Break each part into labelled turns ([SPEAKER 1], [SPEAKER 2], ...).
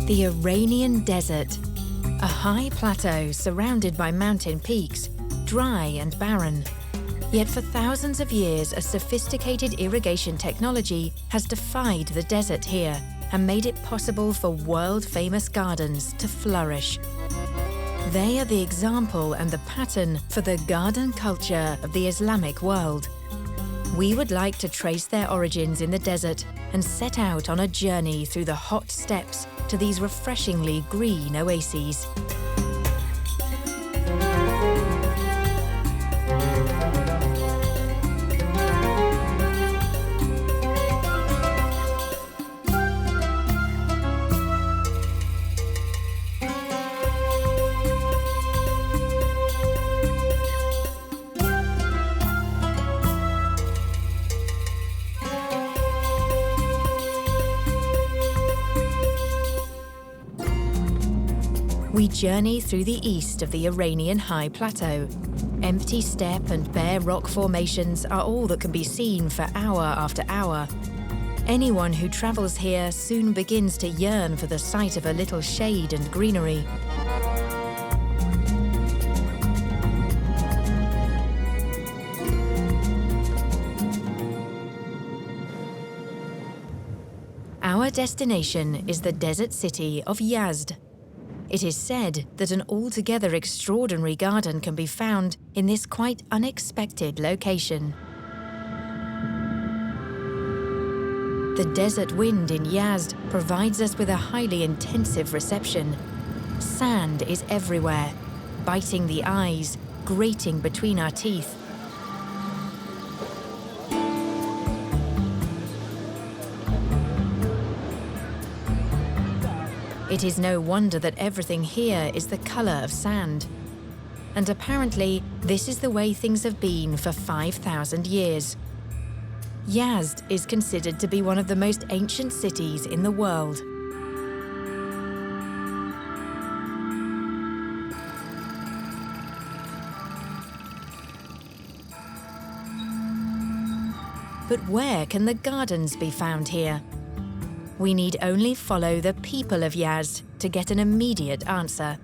[SPEAKER 1] The Iranian desert, a high plateau surrounded by mountain peaks, dry and barren. Yet for thousands of years, a sophisticated irrigation technology has defied the desert here and made it possible for world-famous gardens to flourish. They are the example and the pattern for the garden culture of the Islamic world. We would like to trace their origins in the desert and set out on a journey through the hot steppes to these refreshingly green oases. We journey through the east of the Iranian high plateau. Empty steppe and bare rock formations are all that can be seen for hour after hour. Anyone who travels here soon begins to yearn for the sight of a little shade and greenery. Our destination is the desert city of Yazd. It is said that an altogether extraordinary garden can be found in this quite unexpected location. The desert wind in Yazd provides us with a highly intensive reception. Sand is everywhere, biting the eyes, grating between our teeth. It is no wonder that everything here is the color of sand. And apparently, this is the way things have been for 5,000 years. Yazd is considered to be one of the most ancient cities in the world. But where can the gardens be found here? We need only follow the people of Yazd to get an immediate answer.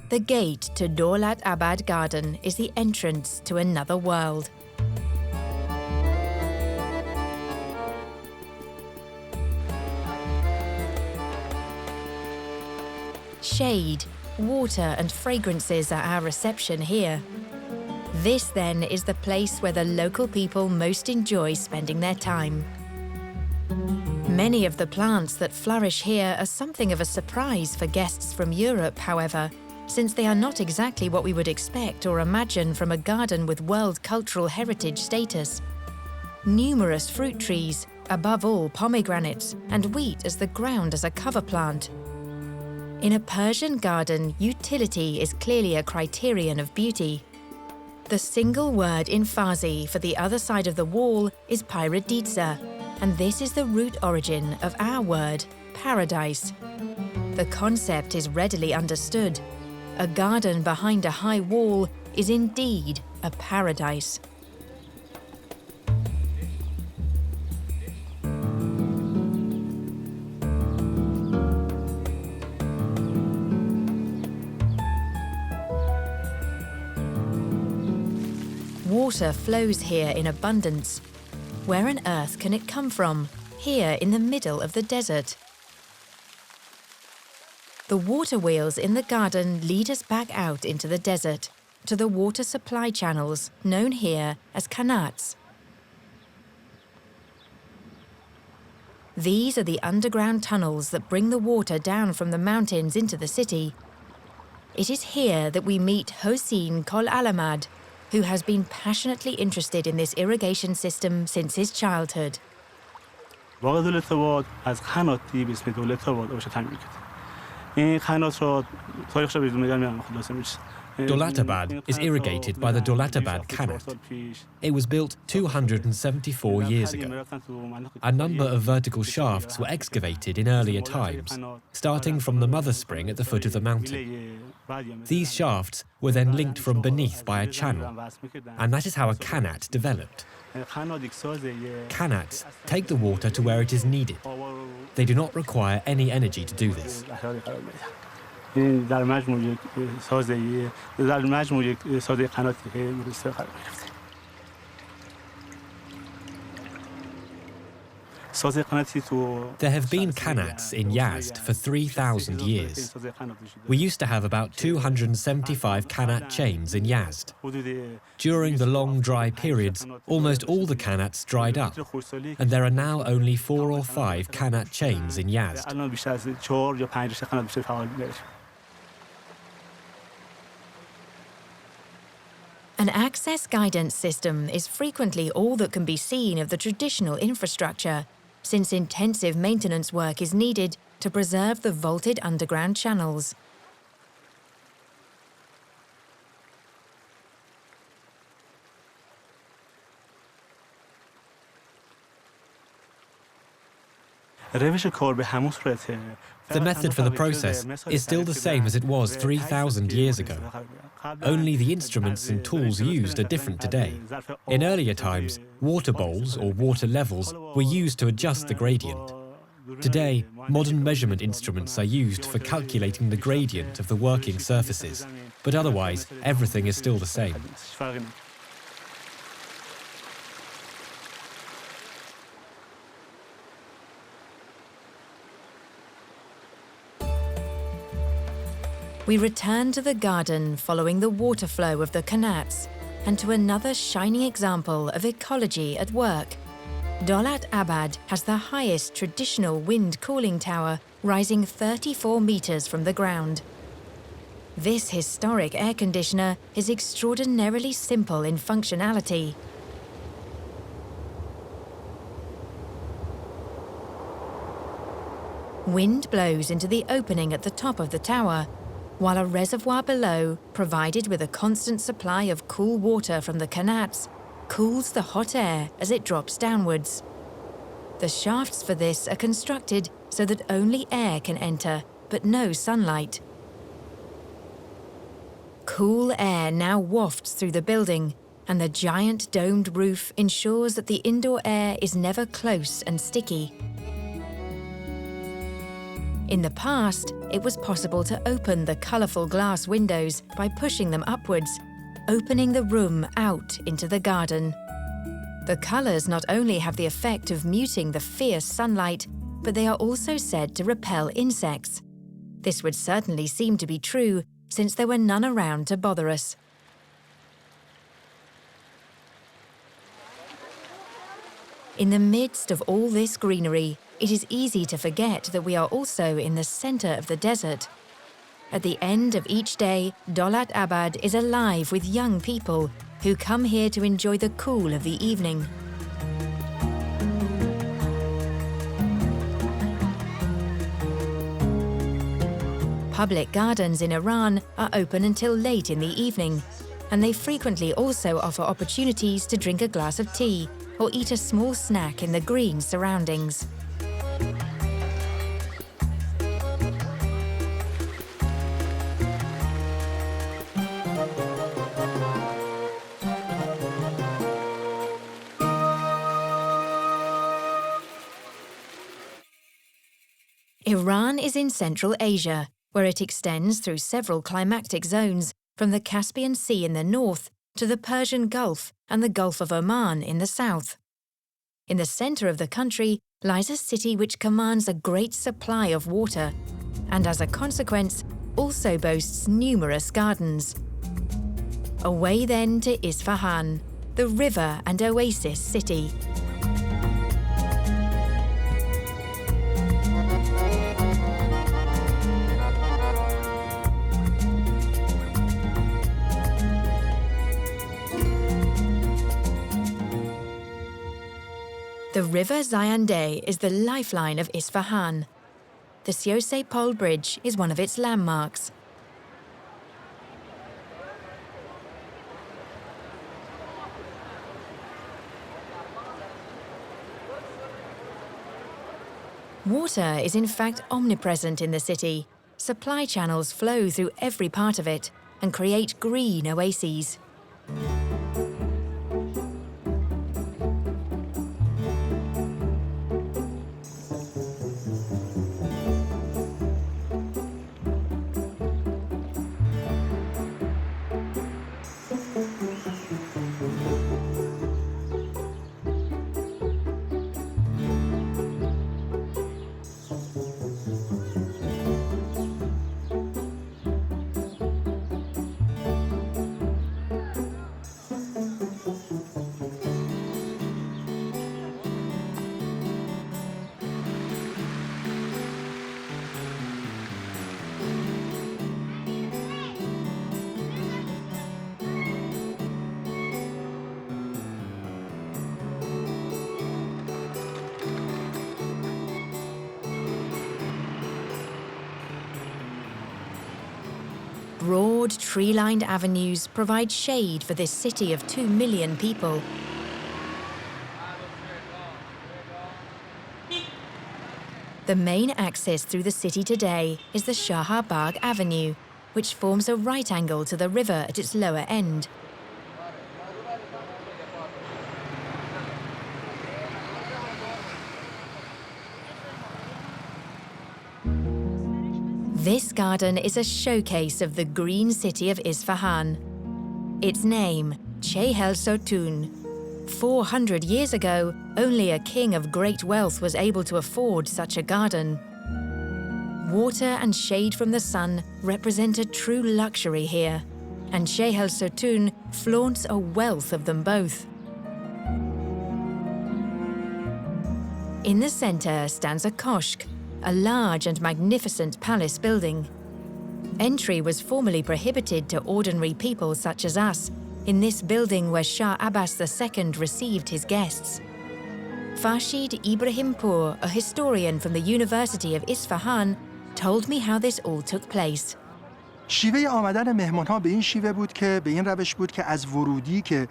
[SPEAKER 1] The gate to Daulat Abad Garden is the entrance to another world. Shade, water and fragrances are our reception here. This then is the place where the local people most enjoy spending their time. Many of the plants that flourish here are something of a surprise for guests from Europe, however, since they are not exactly what we would expect or imagine from a garden with World Cultural Heritage status. Numerous fruit trees, above all pomegranates, and wheat as the ground as a cover plant. In a Persian garden, utility is clearly a criterion of beauty. The single word in Farsi for the other side of the wall is paraditsa, and this is the root origin of our word, paradise. The concept is readily understood. A garden behind a high wall is indeed a paradise. Water flows here in abundance. Where on earth can it come from, here in the middle of the desert? The water wheels in the garden lead us back out into the desert, to the water supply channels, known here as Qanats. These are the underground tunnels that bring the water down from the mountains into the city. It is here that we meet Hossein Kol Alamad, who has been passionately interested in this irrigation system since his childhood.
[SPEAKER 2] واقع دولت آباد از قناتی به اسم دولت آباد آبش تامین می‌کرد. این قنات را تاریخش رو بدون میگم خلاصه میشه.
[SPEAKER 3] Dolatabad is irrigated by the Dolatabad Qanat. It was built 274 years ago. A number of vertical shafts were excavated in earlier times, starting from the mother spring at the foot of the mountain. These shafts were then linked from beneath by a channel, and that is how a Qanat developed. Qanats take the water to where it is needed. They do not require any energy to do this. There have been Qanats in Yazd for 3,000 years. We used to have about 275 Qanat chains in Yazd. During the long dry periods, almost all the Qanats dried up, and there are now only 4 or 5 Qanat chains in Yazd.
[SPEAKER 1] An access guidance system is frequently all that can be seen of the traditional infrastructure, since intensive maintenance work is needed to preserve the vaulted underground channels.
[SPEAKER 3] The method for the process is still the same as it was 3,000 years ago. Only the instruments and tools used are different today. In earlier times, water bowls or water levels were used to adjust the gradient. Today, modern measurement instruments are used for calculating the gradient of the working surfaces, but otherwise, everything is still the same.
[SPEAKER 1] We return to the garden following the water flow of the Qanats and to another shining example of ecology at work. Dolat Abad has the highest traditional wind cooling tower, rising 34 meters from the ground. This historic air conditioner is extraordinarily simple in functionality. Wind blows into the opening at the top of the tower, while a reservoir below, provided with a constant supply of cool water from the Qanats, cools the hot air as it drops downwards. The shafts for this are constructed so that only air can enter, but no sunlight. Cool air now wafts through the building, and the giant domed roof ensures that the indoor air is never close and sticky. In the past, it was possible to open the colourful glass windows by pushing them upwards, opening the room out into the garden. The colours not only have the effect of muting the fierce sunlight, but they are also said to repel insects. This would certainly seem to be true, since there were none around to bother us. In the midst of all this greenery, it is easy to forget that we are also in the centre of the desert. At the end of each day, Dolat Abad is alive with young people who come here to enjoy the cool of the evening. Public gardens in Iran are open until late in the evening, and they frequently also offer opportunities to drink a glass of tea or eat a small snack in the green surroundings. Iran is in Central Asia, where it extends through several climatic zones, from the Caspian Sea in the north to the Persian Gulf and the Gulf of Oman in the south. In the centre of the country lies a city which commands a great supply of water, and as a consequence, also boasts numerous gardens. Away then to Isfahan, the river and oasis city. The river Zayanday is the lifeline of Isfahan. The Siose Pole Bridge is one of its landmarks. Water is in fact omnipresent in the city. Supply channels flow through every part of it and create green oases. Broad, tree-lined avenues provide shade for this city of 2 million people. The main access through the city today is the Shah Bagh Avenue, which forms a right angle to the river at its lower end. This garden is a showcase of the green city of Isfahan. Its name, Chehel Sotoun. 400 years ago, only a king of great wealth was able to afford such a garden. Water and shade from the sun represent a true luxury here, and Chehel Sotoun flaunts a wealth of them both. In the center stands a koshk, a large and magnificent palace building. Entry was formerly prohibited to ordinary people such as us, in this building where Shah Abbas II received his guests. Farshid Ibrahimpour, a historian from the University of Isfahan, told me how this all took place.
[SPEAKER 4] شیوه آمدن مهمان‌ها به این شیوه بود که به این روش بود که از ورودی که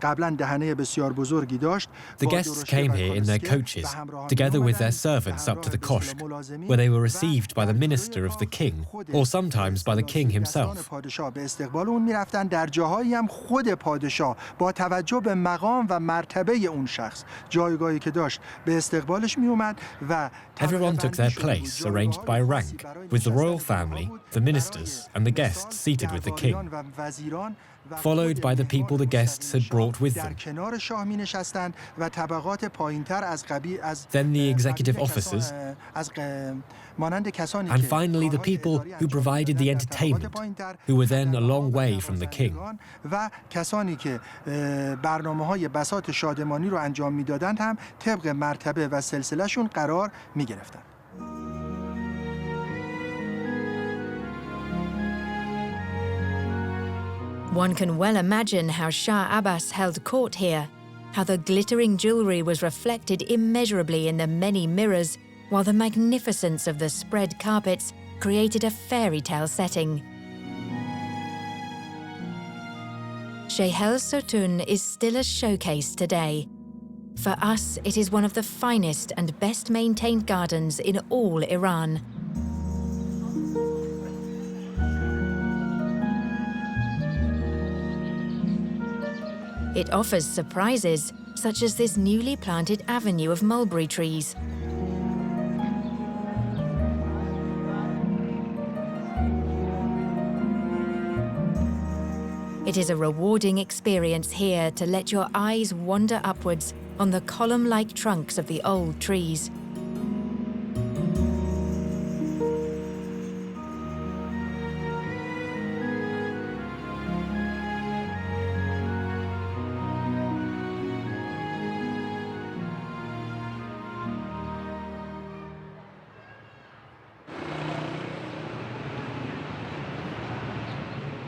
[SPEAKER 4] قبلا دهنه بسیار بزرگی داشت.
[SPEAKER 3] The guests came here in their coaches, together with their servants up to the koshk, where they were received by the minister of the king, or sometimes by the king himself.
[SPEAKER 4] پادشاه به استقبال اون می‌رفتن. در جاهایی هم خود پادشاه با توجه به مقام و مرتبه اون شخص، جایگاهی که داشت، به استقبالش می‌اومد و
[SPEAKER 3] Everyone took their place, arranged by rank, with the royal family, the ministers, and the guests seated with the king, followed by the people the guests had brought with them. Then the executive officers, and finally the people who provided the entertainment, who were then a long way from the king.
[SPEAKER 4] و کسانی که برنامه‌های بساط شادمانی رو انجام می‌دادند هم طبق مرتبه و سلسله‌شون قرار می‌گرفتند.
[SPEAKER 1] One can well imagine how Shah Abbas held court here, how the glittering jewelry was reflected immeasurably in the many mirrors, while the magnificence of the spread carpets created a fairy tale setting. Chehel Sotoun is still a showcase today. For us, it is one of the finest and best maintained gardens in all Iran. It offers surprises, such as this newly planted avenue of mulberry trees. It is a rewarding experience here to let your eyes wander upwards on the column-like trunks of the old trees.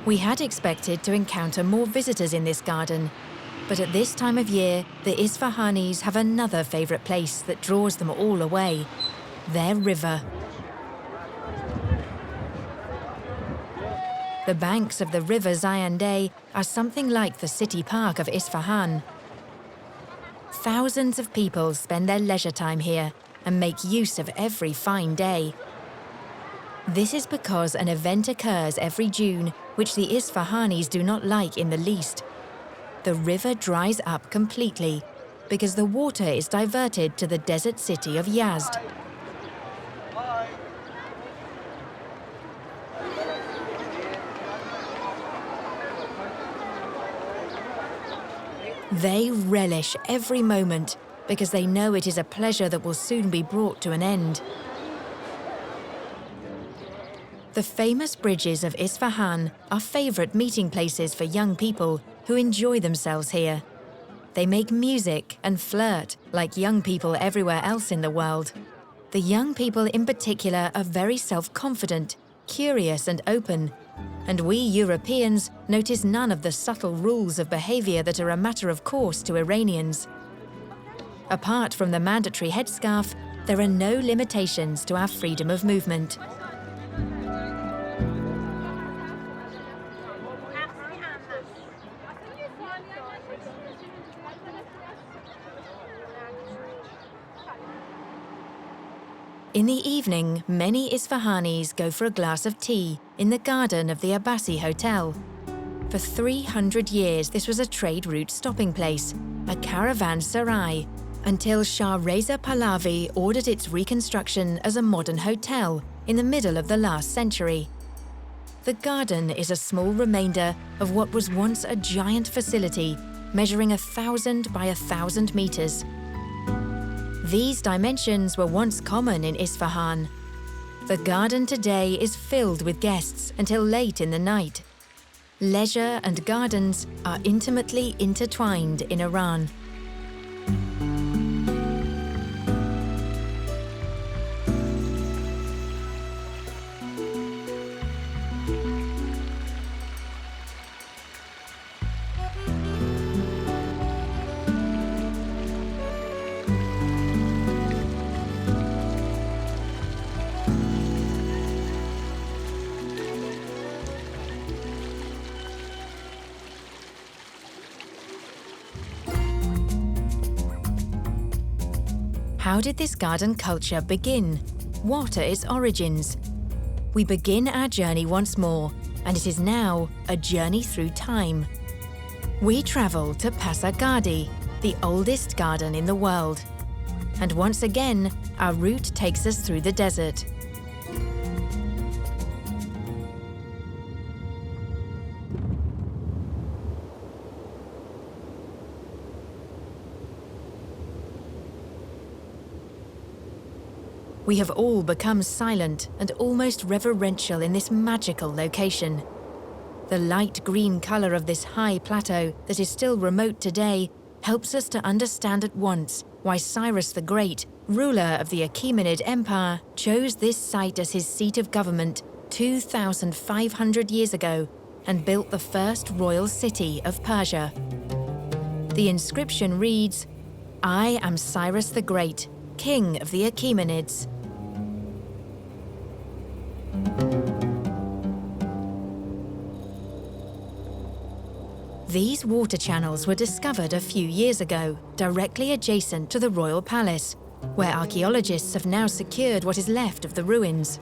[SPEAKER 1] We had expected to encounter more visitors in this garden, but at this time of year, the Isfahanis have another favourite place that draws them all away: their river. The banks of the river Yazd are something like the city park of Isfahan. Thousands of people spend their leisure time here, and make use of every fine day. This is because an event occurs every June, which the Isfahanis do not like in the least. The river dries up completely because the water is diverted to the desert city of Yazd. They relish every moment because they know it is a pleasure that will soon be brought to an end. The famous bridges of Isfahan are favorite meeting places for young people who enjoy themselves here. They make music and flirt like young people everywhere else in the world. The young people in particular are very self-confident, curious and open, and we Europeans notice none of the subtle rules of behavior that are a matter of course to Iranians. Apart from the mandatory headscarf, there are no limitations to our freedom of movement. In the evening, many Isfahanis go for a glass of tea in the garden of the Abbasi Hotel. For 300 years, this was a trade route stopping place, a Caravanserai, until Shah Reza Pahlavi ordered its reconstruction as a modern hotel in the middle of the last century. The garden is a small remainder of what was once a giant facility measuring 1,000 by 1,000 meters. These dimensions were once common in Isfahan. The garden today is filled with guests until late in the night. Leisure and gardens are intimately intertwined in Iran. How did this garden culture begin? What are its origins? We begin our journey once more, and it is now a journey through time. We travel to Pasargadae, the oldest garden in the world. And once again, our route takes us through the desert. We have all become silent and almost reverential in this magical location. The light green color of this high plateau that is still remote today helps us to understand at once why Cyrus the Great, ruler of the Achaemenid Empire, chose this site as his seat of government 2,500 years ago and built the first royal city of Persia. The inscription reads, "I am Cyrus the Great, king of the Achaemenids." These water channels were discovered a few years ago, directly adjacent to the royal palace, where archaeologists have now secured what is left of the ruins.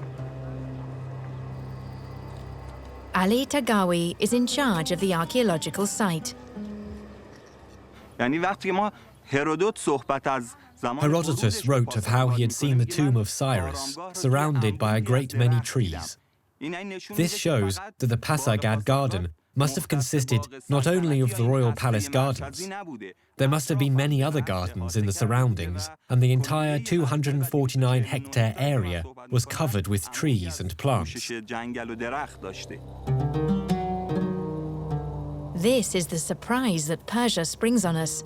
[SPEAKER 1] Ali Tagawi is in charge of the archaeological site.
[SPEAKER 3] Herodotus wrote of how he had seen the tomb of Cyrus, surrounded by a great many trees. This shows that the Pasargadae garden must have consisted not only of the royal palace gardens. There must have been many other gardens in the surroundings, and the entire 249-hectare area was covered with trees and plants.
[SPEAKER 1] This is the surprise that Persia springs on us.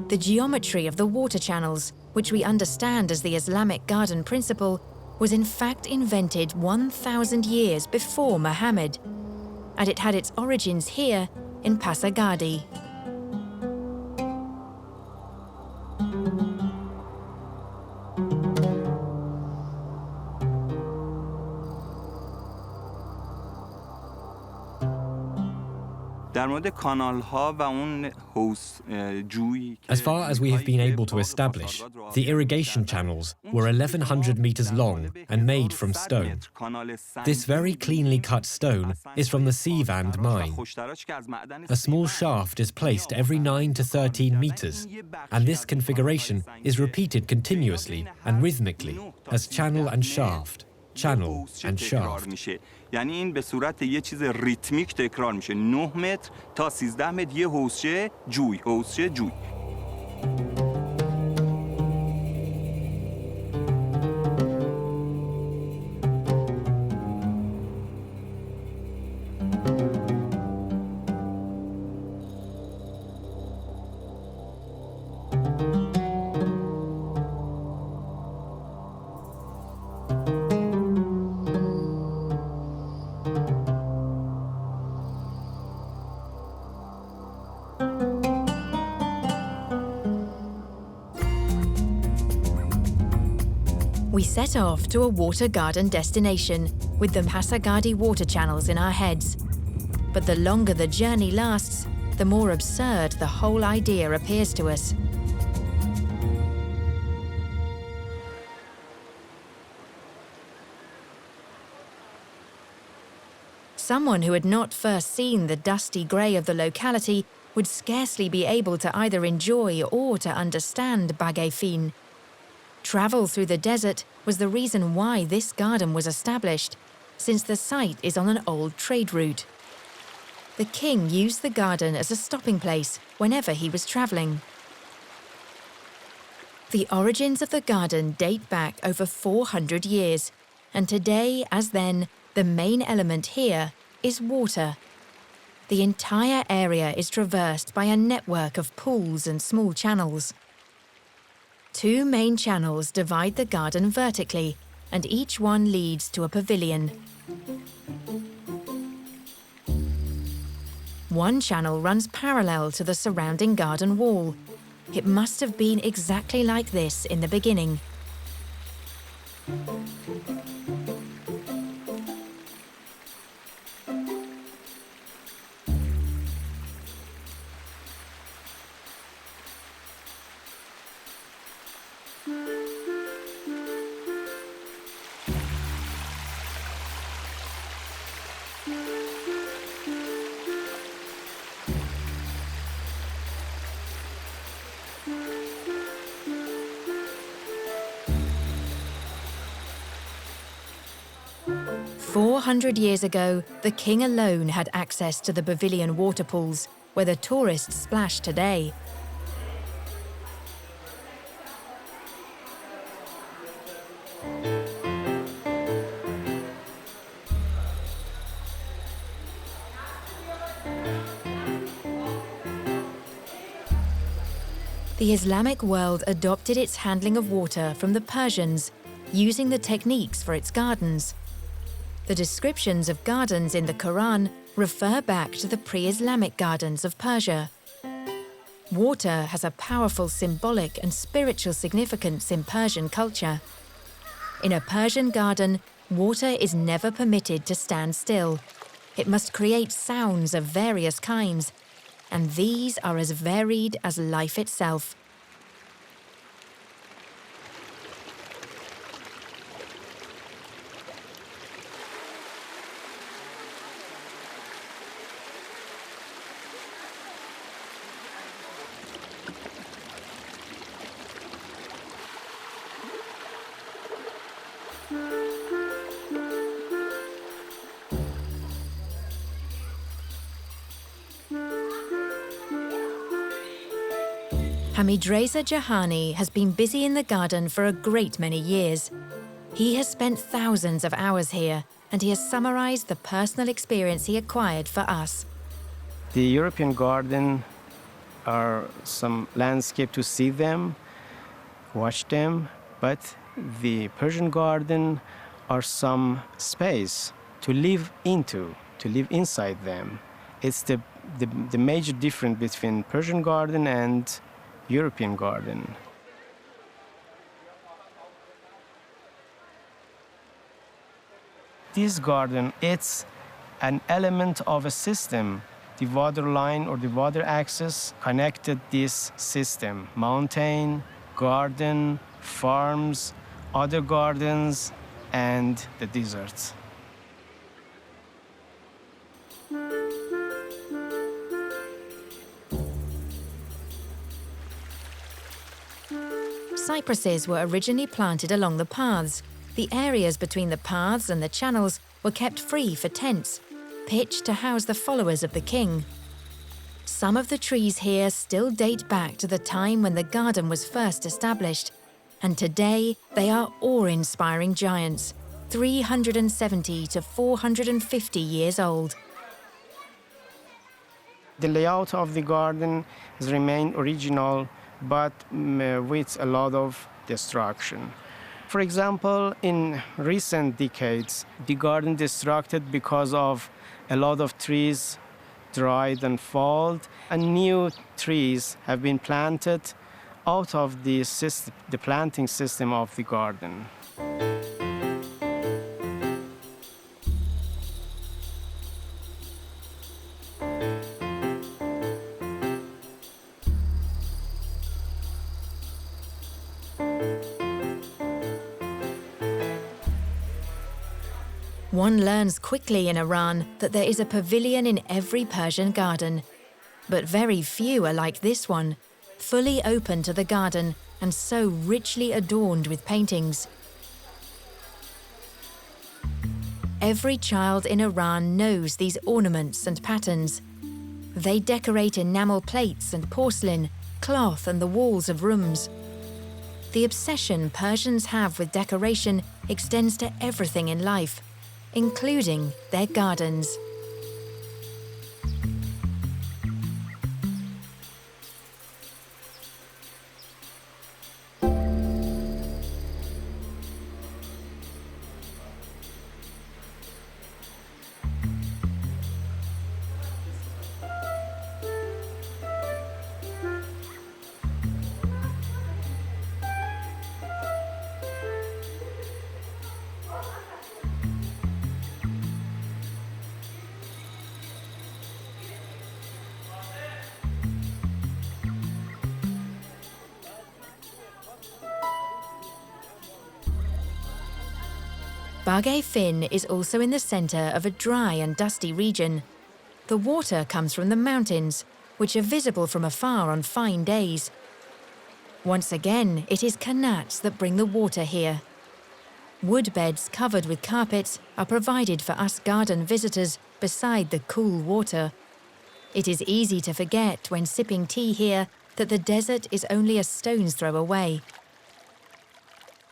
[SPEAKER 1] The geometry of the water channels, which we understand as the Islamic garden principle, was in fact invented 1,000 years before Muhammad, and it had its origins here in Pasargadae.
[SPEAKER 3] As far as we have been able to establish, the irrigation channels were 1,100 meters long and made from stone. This very cleanly cut stone is from the Sivand mine. A small shaft is placed every 9 to 13 meters, and this configuration is repeated continuously and rhythmically as channel and shaft, channel and shaft.
[SPEAKER 5] یعنی این به صورت یه چیز ریتمیک تکرار میشه 9 متر تا 13 متر یه حوضچه جوی حوضچه جوی.
[SPEAKER 1] We set off to a water garden destination with the Pasargadae water channels in our heads. But the longer the journey lasts, the more absurd the whole idea appears to us. Someone who had not first seen the dusty grey of the locality would scarcely be able to either enjoy or to understand Bagay-Fin. Travel through the desert was the reason why this garden was established, since the site is on an old trade route. The king used the garden as a stopping place whenever he was travelling. The origins of the garden date back over 400 years, and today, as then, the main element here is water. The entire area is traversed by a network of pools and small channels. 2 main channels divide the garden vertically, and each one leads to a pavilion. One channel runs parallel to the surrounding garden wall. It must have been exactly like this in the beginning. "400 years ago, the king alone had access to the pavilion water pools, where the tourists splash today. The Islamic world adopted its handling of water from the Persians, using the techniques for its gardens. The descriptions of gardens in the Quran refer back to the pre-Islamic gardens of Persia. Water has a powerful symbolic and spiritual significance in Persian culture. In a Persian garden, water is never permitted to stand still. It must create sounds of various kinds, and these are as varied as life itself. Hamidreza Jahani has been busy in the garden for a great many years. He has spent thousands of hours here, and he has summarized the personal experience he acquired for us.
[SPEAKER 6] The European garden are some landscape to see them, watch them, but the Persian garden are some space to live into, to live inside them. It's the major difference between Persian garden and European garden. This garden, it's an element of a system the water line or the water access connected this system: mountain, garden, farms, other gardens, and the deserts.
[SPEAKER 1] Cypresses were originally planted along the paths. The areas between the paths and the channels were kept free for tents, pitched to house the followers of the king. Some of the trees here still date back to the time when the garden was first established, and today they are awe-inspiring giants, 370 to 450 years old.
[SPEAKER 6] The layout of the garden has remained original, but with a lot of destruction. For example, in recent decades, the garden destructed because of a lot of trees dried and falled, and new trees have been planted out of the planting system of the garden.
[SPEAKER 1] One learns quickly in Iran that there is a pavilion in every Persian garden, but very few are like this one, fully open to the garden and so richly adorned with paintings. Every child in Iran knows these ornaments and patterns. They decorate enamel plates and porcelain, cloth and the walls of rooms. The obsession Persians have with decoration extends to everything in life, including their gardens. Bagh Fin is also in the center of a dry and dusty region. The water comes from the mountains, which are visible from afar on fine days. Once again, it is Qanats that bring the water here. Woodbeds covered with carpets are provided for us garden visitors beside the cool water. It is easy to forget when sipping tea here that the desert is only a stone's throw away.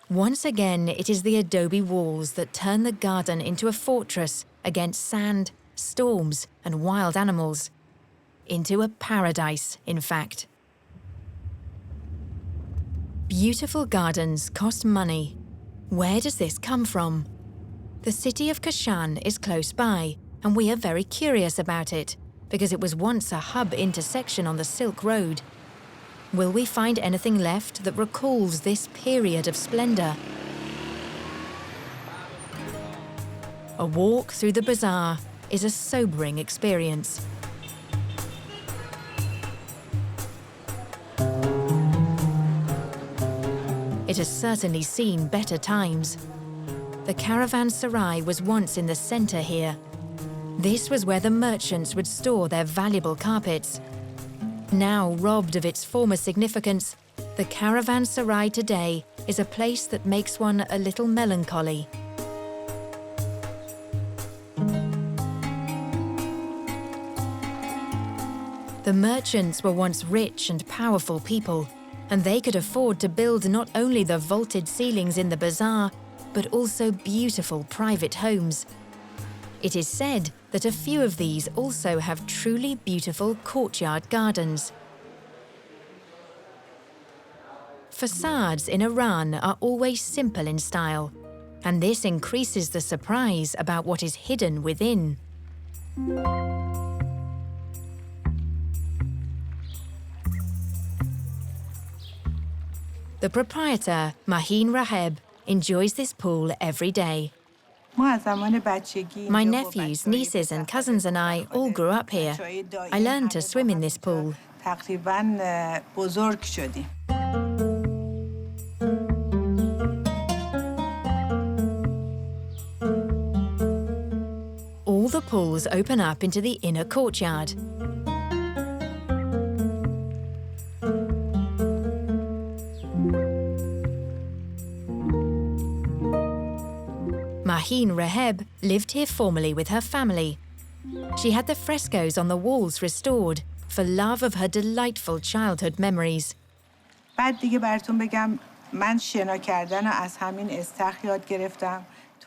[SPEAKER 1] Once again, it is the adobe walls that turn the garden into a fortress against sand, storms, and wild animals. Into a paradise, in fact. Beautiful gardens cost money. Where does this come from? The city of Kashan is close by, and we are very curious about it, because it was once a hub intersection on the Silk Road. Will we find anything left that recalls this period of splendor? A walk through the bazaar is a sobering experience. It has certainly seen better times. The Caravanserai was once in the center here. This was where the merchants would store their valuable carpets. Now robbed of its former significance, the Caravanserai today is a place that makes one a little melancholy. The merchants were once rich and powerful people, and they could afford to build not only the vaulted ceilings in the bazaar, but also beautiful private homes. It is said that a few of these also have truly beautiful courtyard gardens. Facades in Iran are always simple in style, and this increases the surprise about what is hidden within. The proprietor, Mahin Raheb, enjoys this pool every day. My nephews, nieces and cousins and I all grew up here. I learned to swim in this pool. All the pools open up into the inner courtyard. Mahin Reheb lived here formerly with her family. She had the frescoes on the walls restored for love of her delightful childhood memories.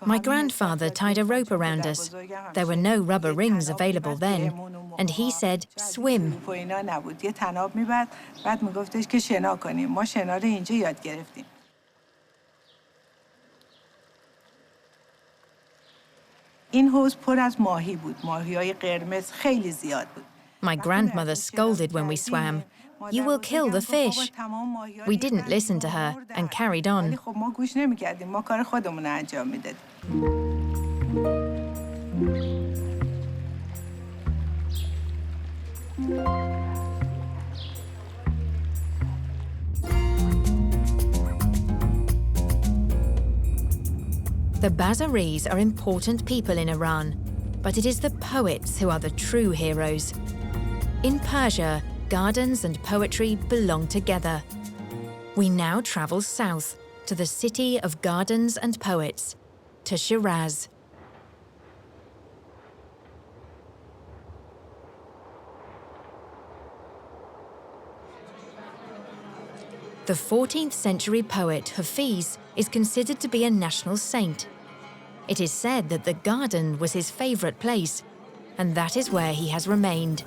[SPEAKER 1] My grandfather tied a rope around us. There were no rubber rings available then, and he said, swim. My grandmother scolded when we swam. You will kill the fish. We didn't listen to her and carried on. The Bazaris are important people in Iran, but it is the poets who are the true heroes. In Persia, gardens and poetry belong together. We now travel south to the city of gardens and poets, to Shiraz. The 14th century poet Hafiz is considered to be a national saint. It is said that the garden was his favorite place, and that is where he has remained.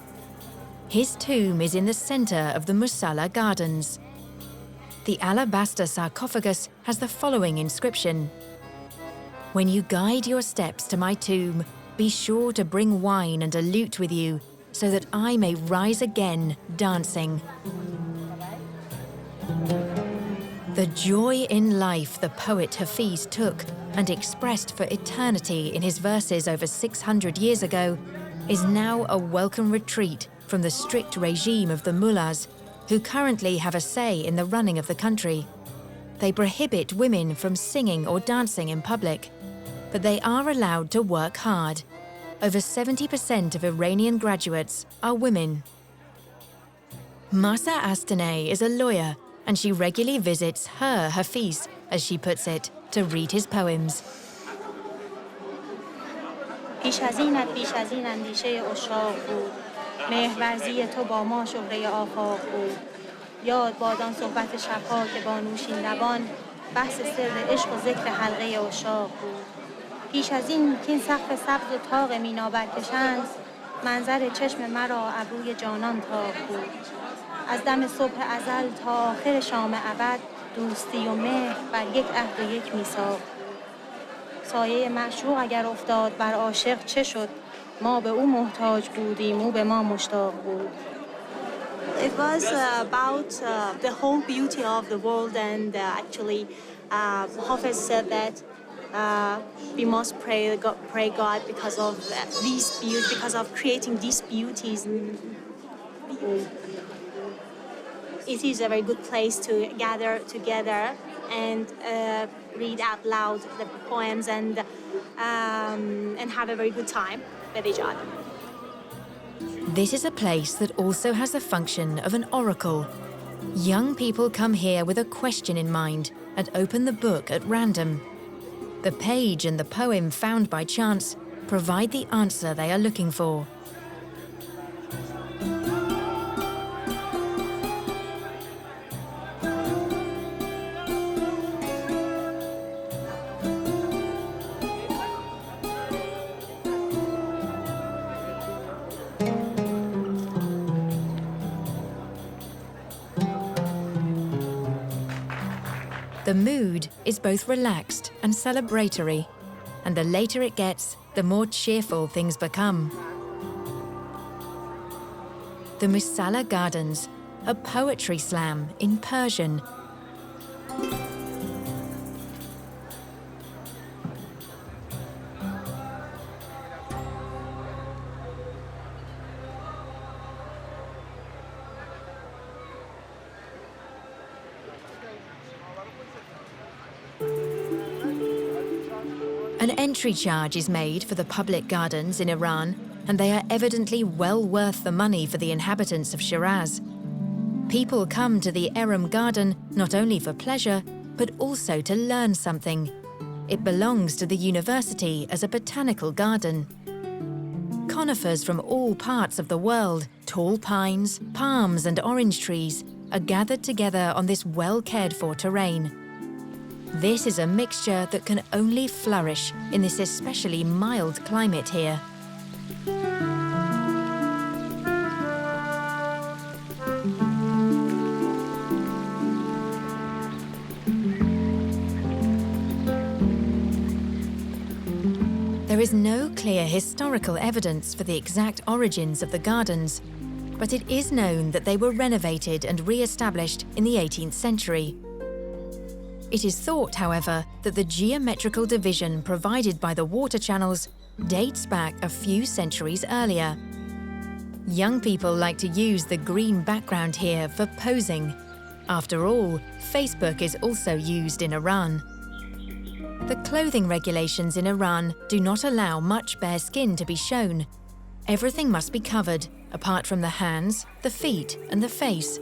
[SPEAKER 1] His tomb is in the center of the Musalla Gardens. The alabaster sarcophagus has the following inscription: "When you guide your steps to my tomb, be sure to bring wine and a lute with you, so that I may rise again dancing." The joy in life the poet Hafiz took and expressed for eternity in his verses over 600 years ago is now a welcome retreat from the strict regime of the mullahs, who currently have a say in the running of the country. They prohibit women from singing or dancing in public, but they are allowed to work hard. Over 70% of Iranian graduates are women. Masa Astaneh is a lawyer, and she regularly visits her Hafiz, as she puts it, to read his poems.
[SPEAKER 7] پیش از این اندیشه عشاق بود مهرورزی تو با ما شهره آفاق بود یاد باد آن صحبت شبها که با نوشین لبان بحث سر عشق و ذکر حلقه عشاق بود پیش از این که این سقف سبز و طاق مینا برکشند منظر چشم مرا ابروی جانان تاق بود از دم صبح ازل تا آخر شام ابد دوستی و مهر بر یک عهد و یک میثاق سایه معشوق اگر افتاد بر عاشق چه شد ما به او محتاج بودیم او به ما مشتاق بود
[SPEAKER 8] It was about the whole beauty of the world and actually Hafiz said that we must pray God because of these beauty, because of creating these beauties. It is a very good place to gather together and read out loud the poems and have a very good time with each other.
[SPEAKER 1] This is a place that also has the function of an oracle. Young people come here with a question in mind and open the book at random. The page and the poem found by chance provide the answer they are looking for. The mood is both relaxed and celebratory, and the later it gets, the more cheerful things become. The Musalla Gardens, a poetry slam in Persian. An entry charge is made for the public gardens in Iran, and they are evidently well worth the money for the inhabitants of Shiraz. People come to the Erum Garden not only for pleasure, but also to learn something. It belongs to the university as a botanical garden. Conifers from all parts of the world, tall pines, palms and orange trees, are gathered together on this well-cared-for terrain. This is a mixture that can only flourish in this especially mild climate here. There is no clear historical evidence for the exact origins of the gardens, but it is known that they were renovated and re-established in the 18th century. It is thought, however, that the geometrical division provided by the water channels dates back a few centuries earlier. Young people like to use the green background here for posing. After all, Facebook is also used in Iran. The clothing regulations in Iran do not allow much bare skin to be shown. Everything must be covered, apart from the hands, the feet, and the face.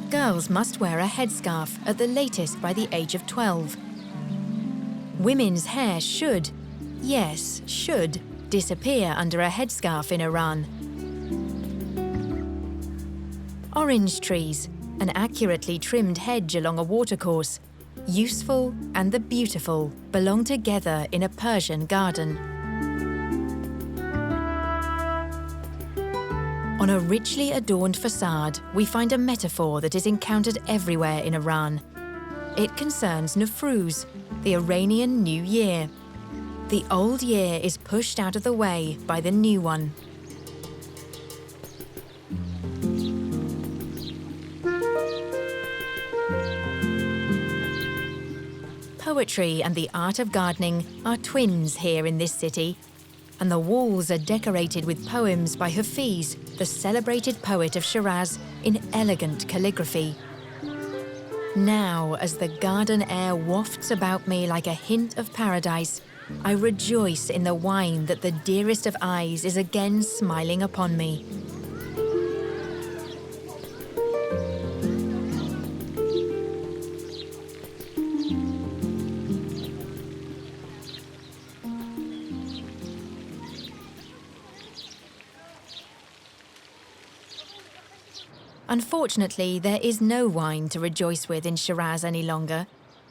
[SPEAKER 1] Girls must wear a headscarf at the latest by the age of 12. Women's hair should, yes, should, disappear under a headscarf in Iran. Orange trees, an accurately trimmed hedge along a watercourse, useful and the beautiful belong together in a Persian garden. On a richly adorned facade, we find a metaphor that is encountered everywhere in Iran. It concerns Nowruz, the Iranian New Year. The old year is pushed out of the way by the new one. Poetry and the art of gardening are twins here in this city, and the walls are decorated with poems by Hafiz, the celebrated poet of Shiraz, in elegant calligraphy. Now, as the garden air wafts about me like a hint of paradise, I rejoice in the wine that the dearest of eyes is again smiling upon me. Unfortunately, there is no wine to rejoice with in Shiraz any longer.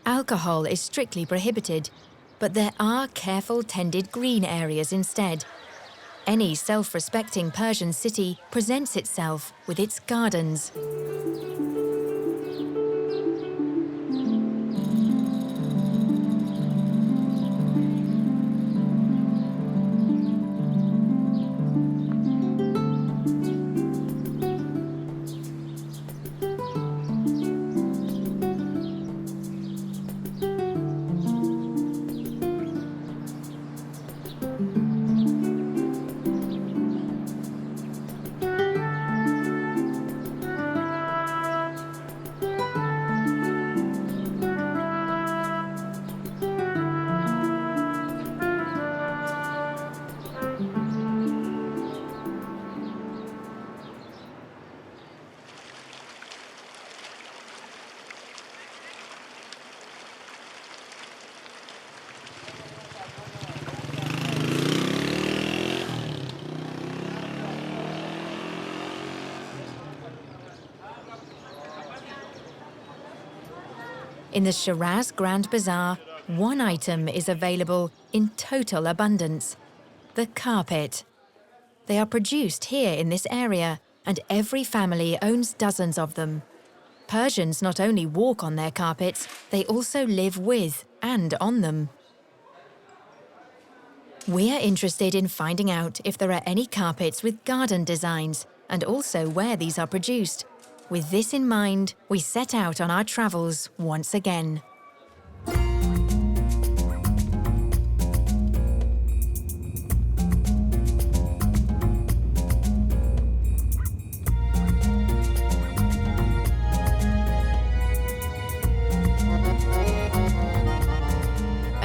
[SPEAKER 1] Alcohol is strictly prohibited, but there are careful tended green areas instead. Any self-respecting Persian city presents itself with its gardens. In the Shiraz Grand Bazaar, one item is available in total abundance: the carpet. They are produced here in this area, and every family owns dozens of them. Persians not only walk on their carpets, they also live with and on them. We're interested in finding out if there are any carpets with garden designs, and also where these are produced. With this in mind, we set out on our travels once again.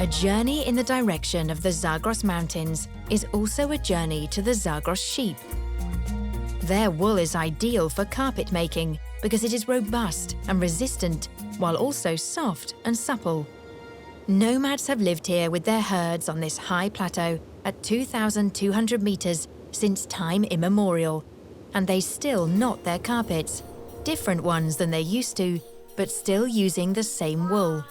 [SPEAKER 1] A journey in the direction of the Zagros Mountains is also a journey to the Zagros sheep. Their wool is ideal for carpet making because it is robust and resistant, while also soft and supple. Nomads have lived here with their herds on this high plateau at 2,200 meters since time immemorial, and they still knot their carpets, different ones than they used to, but still using the same wool.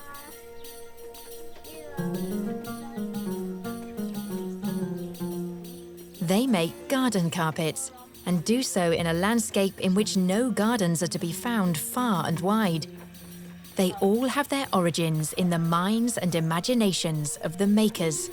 [SPEAKER 1] They make garden carpets, and do so in a landscape in which no gardens are to be found far and wide. They all have their origins in the minds and imaginations of the makers.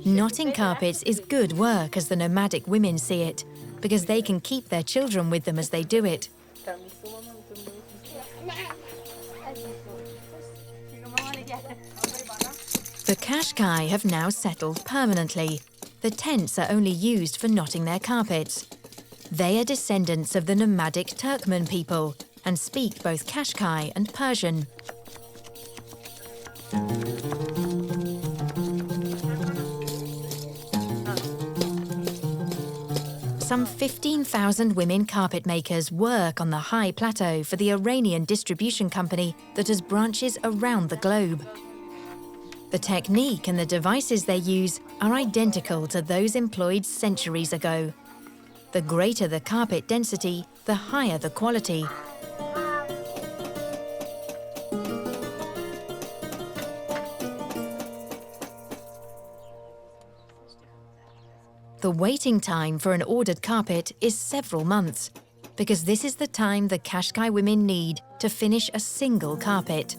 [SPEAKER 1] Knotting carpets is good work as the nomadic women see it, because they can keep their children with them as they do it. The Qashqai have now settled permanently. The tents are only used for knotting their carpets. They are descendants of the nomadic Turkmen people and speak both Qashqai and Persian. Some 15,000 women carpet makers work on the high plateau for the Iranian distribution company that has branches around the globe. The technique and the devices they use are identical to those employed centuries ago. The greater the carpet density, the higher the quality. The waiting time for an ordered carpet is several months, because this is the time the Qashqai women need to finish a single carpet.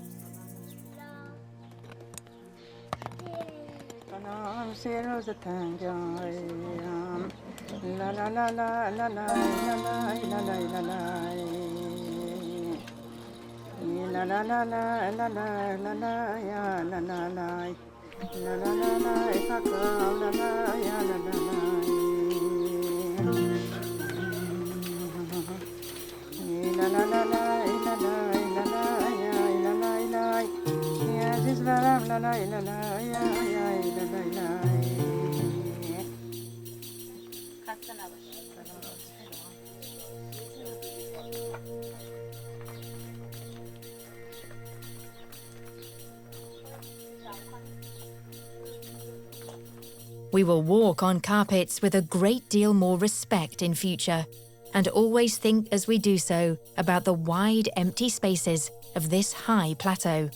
[SPEAKER 1] We will walk on carpets with a great deal more respect in future, and always think as we do so about the wide, empty spaces of this high plateau.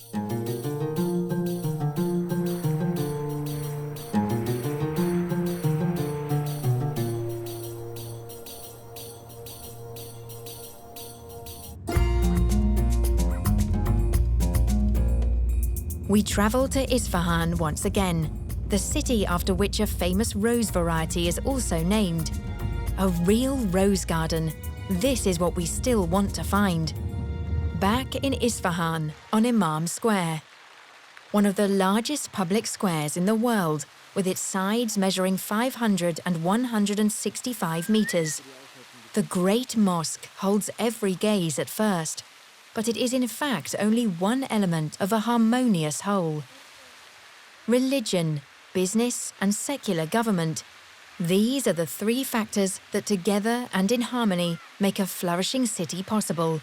[SPEAKER 1] We travel to Isfahan once again, the city after which a famous rose variety is also named. A real rose garden. This is what we still want to find. Back in Isfahan, on Imam Square. One of the largest public squares in the world, with its sides measuring 500 and 165 meters. The Great Mosque holds every gaze at first, but it is in fact only one element of a harmonious whole. Religion, business, and secular government. These are the three factors that together and in harmony make a flourishing city possible.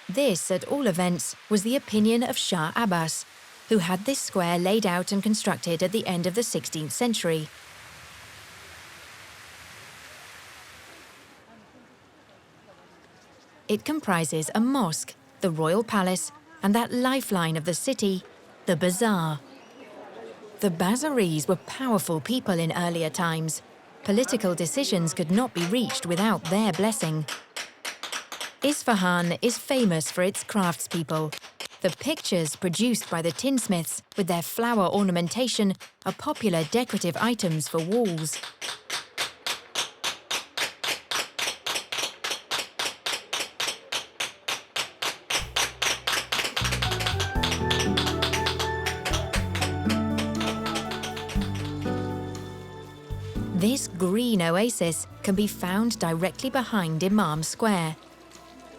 [SPEAKER 1] This, at all events, was the opinion of Shah Abbas, who had this square laid out and constructed at the end of the 16th century. It comprises a mosque, the royal palace, and that lifeline of the city, the bazaar. The Bazaris were powerful people in earlier times. Political decisions could not be reached without their blessing. Isfahan is famous for its craftspeople. The pictures produced by the tinsmiths with their flower ornamentation are popular decorative items for walls. This green oasis can be found directly behind Imam Square.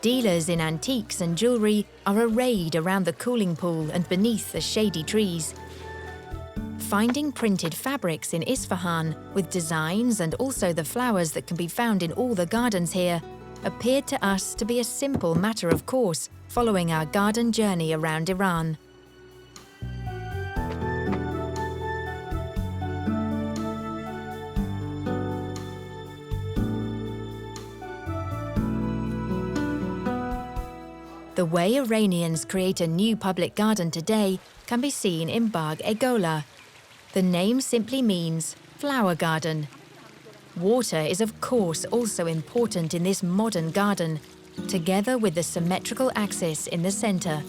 [SPEAKER 1] Dealers in antiques and jewellery are arrayed around the cooling pool and beneath the shady trees. Finding printed fabrics in Isfahan with designs and also the flowers that can be found in all the gardens here appeared to us to be a simple matter of course following our garden journey around Iran. The way Iranians create a new public garden today can be seen in Bagh Egola. The name simply means flower garden. Water is of course also important in this modern garden, together with the symmetrical axis in the center.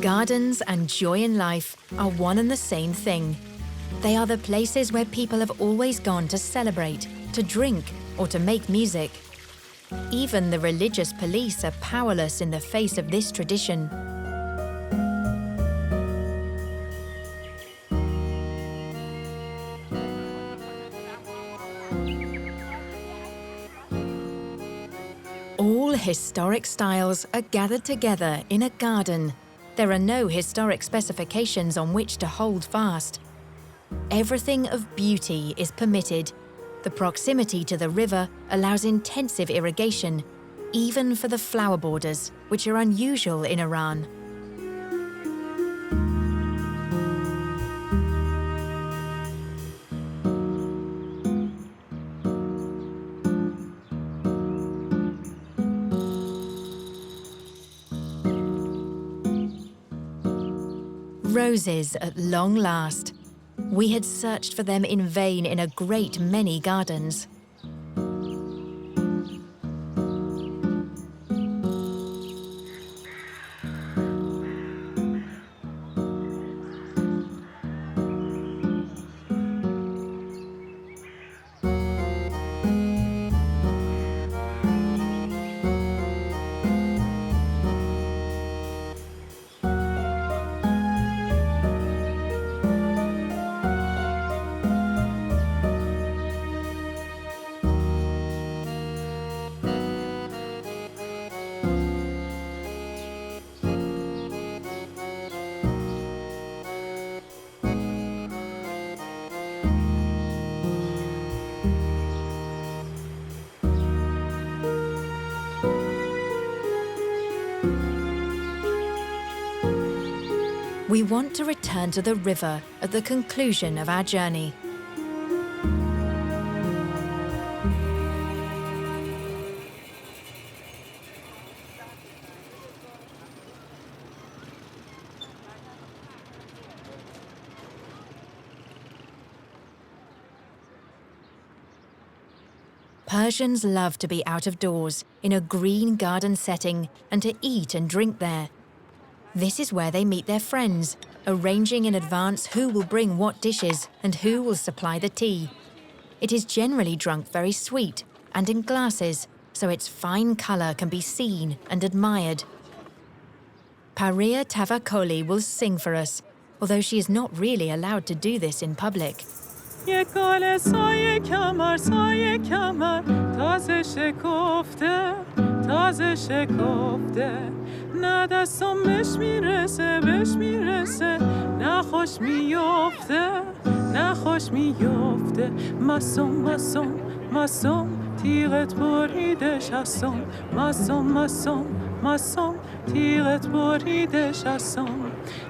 [SPEAKER 1] Gardens and joy in life are one and the same thing. They are the places where people have always gone to celebrate, to drink, or to make music. Even the religious police are powerless in the face of this tradition. All historic styles are gathered together in a garden. There are no historic specifications on which to hold fast. Everything of beauty is permitted. The proximity to the river allows intensive irrigation, even for the flower borders, which are unusual in Iran. Roses at long last. We had searched for them in vain in a great many gardens. We want to return to the river at the conclusion of our journey. Persians love to be out of doors, in a green garden setting, and to eat and drink there. This is where they meet their friends, arranging in advance who will bring what dishes and who will supply the tea. It is generally drunk very sweet and in glasses, so its fine colour can be seen and admired. Paria Tavakoli will sing for us, although she is not really allowed to do this in public.
[SPEAKER 9] نه دستم بهش میرسه نه خوش میفته مصم تیغت بریده شستم مصم تیغت بریده شستم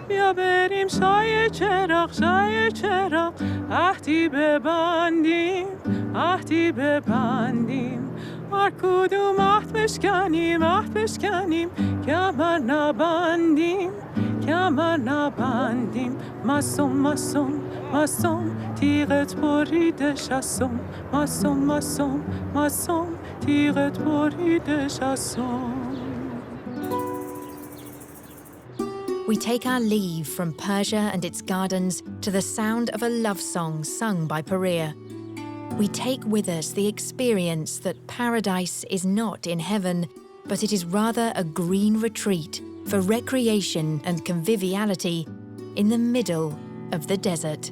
[SPEAKER 9] بیا بریم شای چراغ عهدی ببندیم هر کدوم عهد بشکنیم کمر نبندیم مصم تیغت بریده شستم مصم تیغت بریده شستم.
[SPEAKER 1] We take our leave from Persia and its gardens to the sound of a love song sung by Paria. We take with us the experience that paradise is not in heaven, but it is rather a green retreat for recreation and conviviality in the middle of the desert.